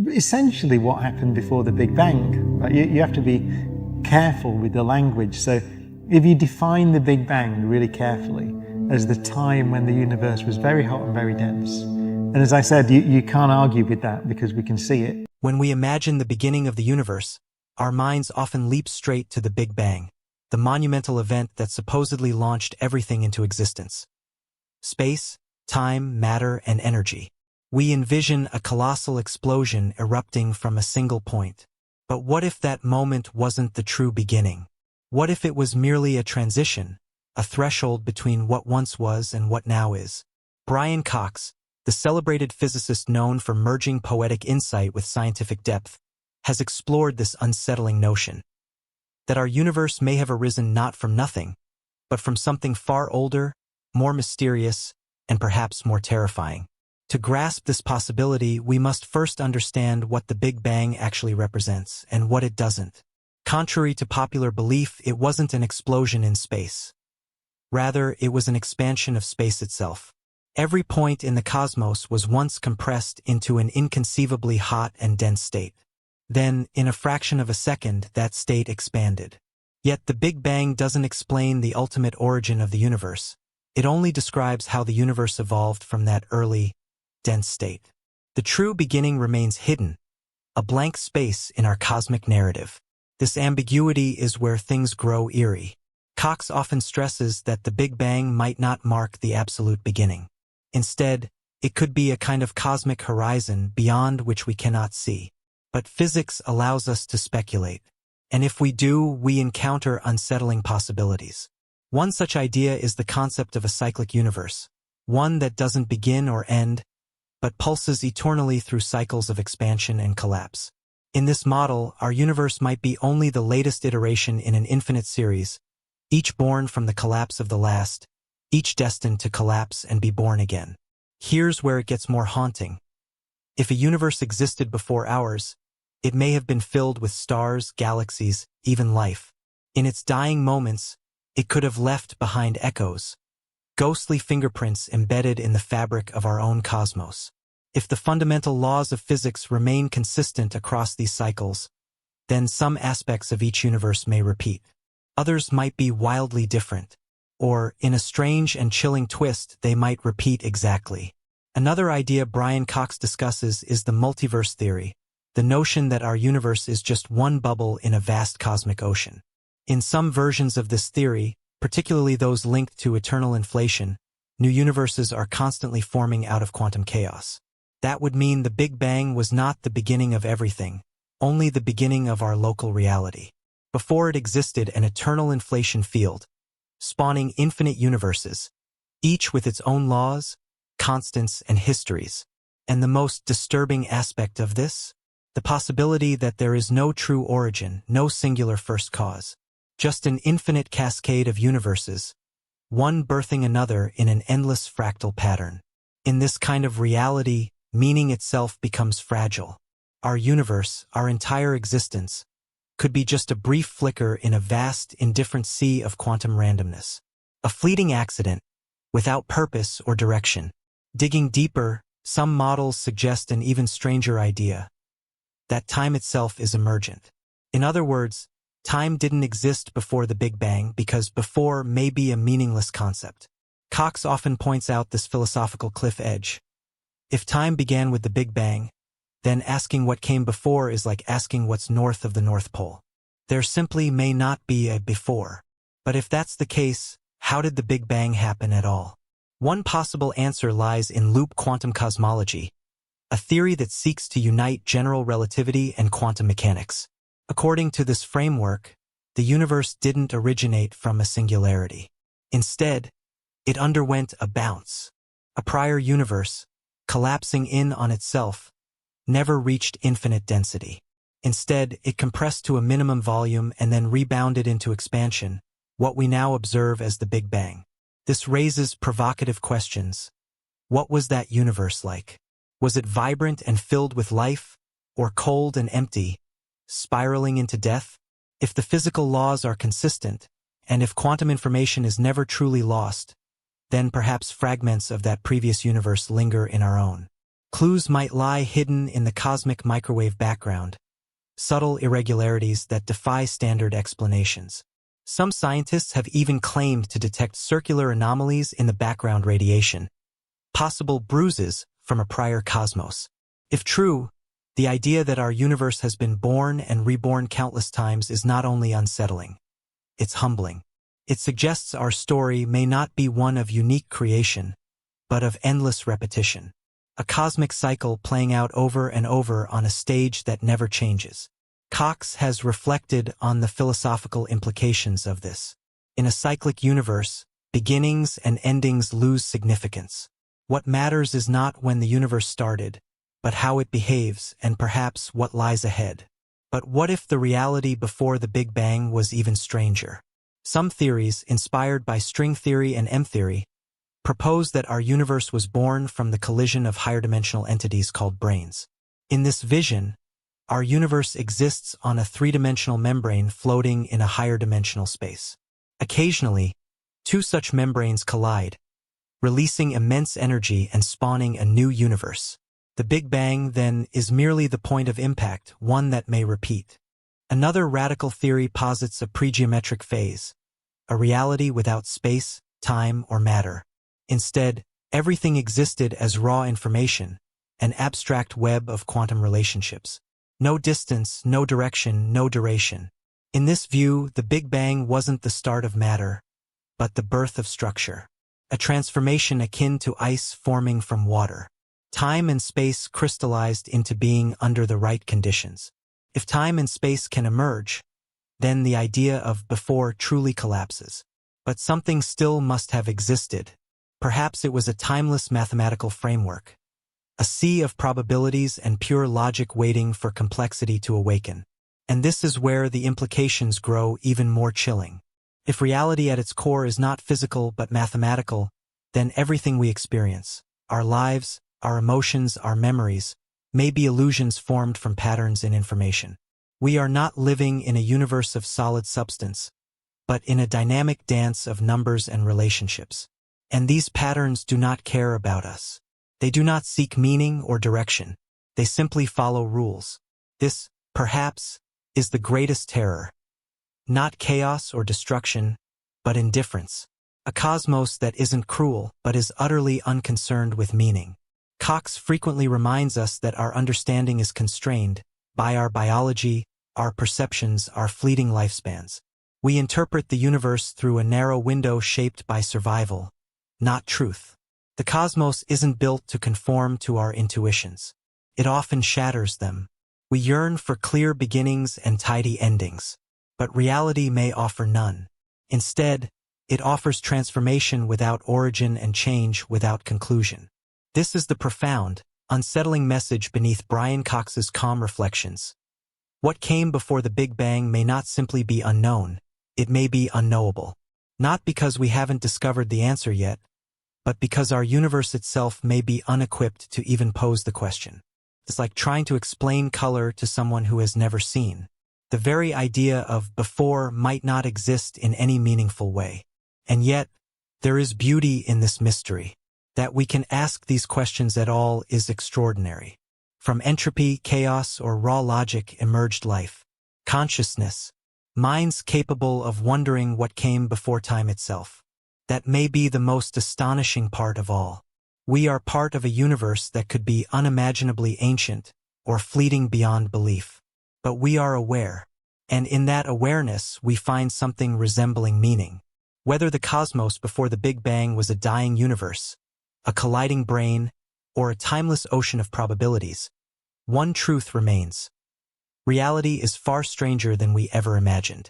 essentially what happened before the Big Bang. Right? You have to be careful with the language. So if you define the Big Bang really carefully as the time when the universe was very hot and very dense, and as I said, you can't argue with that because we can see it. When we imagine the beginning of the universe, our minds often leap straight to the Big Bang, the monumental event that supposedly launched everything into existence. Space, time, matter, and energy. We envision a colossal explosion erupting from a single point. But what if that moment wasn't the true beginning? What if it was merely a transition, a threshold between what once was and what now is? Brian Cox, the celebrated physicist known for merging poetic insight with scientific depth, has explored this unsettling notion that our universe may have arisen not from nothing, but from something far older, more mysterious, and perhaps more terrifying. To grasp this possibility, we must first understand what the Big Bang actually represents and what it doesn't. Contrary to popular belief, it wasn't an explosion in space. Rather, it was an expansion of space itself. Every point in the cosmos was once compressed into an inconceivably hot and dense state. Then, in a fraction of a second, that state expanded. Yet the Big Bang doesn't explain the ultimate origin of the universe. It only describes how the universe evolved from that early, dense state. The true beginning remains hidden, a blank space in our cosmic narrative. This ambiguity is where things grow eerie. Cox often stresses that the Big Bang might not mark the absolute beginning. Instead, it could be a kind of cosmic horizon beyond which we cannot see. But physics allows us to speculate. And if we do, we encounter unsettling possibilities. One such idea is the concept of a cyclic universe, one that doesn't begin or end, but pulses eternally through cycles of expansion and collapse. In this model, our universe might be only the latest iteration in an infinite series, each born from the collapse of the last, each destined to collapse and be born again. Here's where it gets more haunting. If a universe existed before ours, it may have been filled with stars, galaxies, even life. In its dying moments, it could have left behind echoes, ghostly fingerprints embedded in the fabric of our own cosmos. If the fundamental laws of physics remain consistent across these cycles, then some aspects of each universe may repeat. Others might be wildly different, or, in a strange and chilling twist, they might repeat exactly. Another idea Brian Cox discusses is the multiverse theory, the notion that our universe is just one bubble in a vast cosmic ocean. In some versions of this theory, particularly those linked to eternal inflation, new universes are constantly forming out of quantum chaos. That would mean the Big Bang was not the beginning of everything, only the beginning of our local reality. Before it existed an eternal inflation field, spawning infinite universes, each with its own laws, constants, and histories. And the most disturbing aspect of this? The possibility that there is no true origin, no singular first cause. Just an infinite cascade of universes, one birthing another in an endless fractal pattern. In this kind of reality, meaning itself becomes fragile. Our universe, our entire existence, could be just a brief flicker in a vast, indifferent sea of quantum randomness. A fleeting accident, without purpose or direction. Digging deeper, some models suggest an even stranger idea, that time itself is emergent. In other words, time didn't exist before the Big Bang because before may be a meaningless concept. Cox often points out this philosophical cliff edge. If time began with the Big Bang, then asking what came before is like asking what's north of the North Pole. There simply may not be a before. But if that's the case, how did the Big Bang happen at all? One possible answer lies in loop quantum cosmology, a theory that seeks to unite general relativity and quantum mechanics. According to this framework, the universe didn't originate from a singularity. Instead, it underwent a bounce. A prior universe, collapsing in on itself, never reached infinite density. Instead, it compressed to a minimum volume and then rebounded into expansion, what we now observe as the Big Bang. This raises provocative questions. What was that universe like? Was it vibrant and filled with life, or cold and empty, spiraling into death? If the physical laws are consistent, and if quantum information is never truly lost, then perhaps fragments of that previous universe linger in our own. Clues might lie hidden in the cosmic microwave background, subtle irregularities that defy standard explanations. Some scientists have even claimed to detect circular anomalies in the background radiation, possible bruises from a prior cosmos. If true, the idea that our universe has been born and reborn countless times is not only unsettling, it's humbling. It suggests our story may not be one of unique creation, but of endless repetition. A cosmic cycle playing out over and over on a stage that never changes. Cox has reflected on the philosophical implications of this. In a cyclic universe, beginnings and endings lose significance. What matters is not when the universe started, but how it behaves and perhaps what lies ahead. But what if the reality before the Big Bang was even stranger? Some theories, inspired by string theory and M-theory, propose that our universe was born from the collision of higher-dimensional entities called branes. In this vision, our universe exists on a three-dimensional membrane floating in a higher-dimensional space. Occasionally, two such membranes collide, releasing immense energy and spawning a new universe. The Big Bang, then, is merely the point of impact, one that may repeat. Another radical theory posits a pregeometric phase, a reality without space, time, or matter. Instead, everything existed as raw information, an abstract web of quantum relationships. No distance, no direction, no duration. In this view, the Big Bang wasn't the start of matter, but the birth of structure. A transformation akin to ice forming from water. Time and space crystallized into being under the right conditions. If time and space can emerge, then the idea of before truly collapses. But something still must have existed. Perhaps it was a timeless mathematical framework, a sea of probabilities and pure logic waiting for complexity to awaken. And this is where the implications grow even more chilling. If reality at its core is not physical but mathematical, then everything we experience, our lives, our emotions, our memories, may be illusions formed from patterns in information. We are not living in a universe of solid substance, but in a dynamic dance of numbers and relationships. And these patterns do not care about us. They do not seek meaning or direction. They simply follow rules. This, perhaps, is the greatest terror. Not chaos or destruction, but indifference. A cosmos that isn't cruel, but is utterly unconcerned with meaning. Cox frequently reminds us that our understanding is constrained by our biology, our perceptions, our fleeting lifespans. We interpret the universe through a narrow window shaped by survival, not truth. The cosmos isn't built to conform to our intuitions. It often shatters them. We yearn for clear beginnings and tidy endings. But reality may offer none. Instead, it offers transformation without origin and change without conclusion. This is the profound, unsettling message beneath Brian Cox's calm reflections. What came before the Big Bang may not simply be unknown, it may be unknowable. Not because we haven't discovered the answer yet, but because our universe itself may be unequipped to even pose the question. It's like trying to explain color to someone who has never seen. The very idea of before might not exist in any meaningful way. And yet, there is beauty in this mystery. That we can ask these questions at all is extraordinary. From entropy, chaos, or raw logic emerged life. Consciousness. Minds capable of wondering what came before time itself. That may be the most astonishing part of all. We are part of a universe that could be unimaginably ancient or fleeting beyond belief. But we are aware. And in that awareness, we find something resembling meaning. Whether the cosmos before the Big Bang was a dying universe, a colliding brain, or a timeless ocean of probabilities, one truth remains. Reality is far stranger than we ever imagined.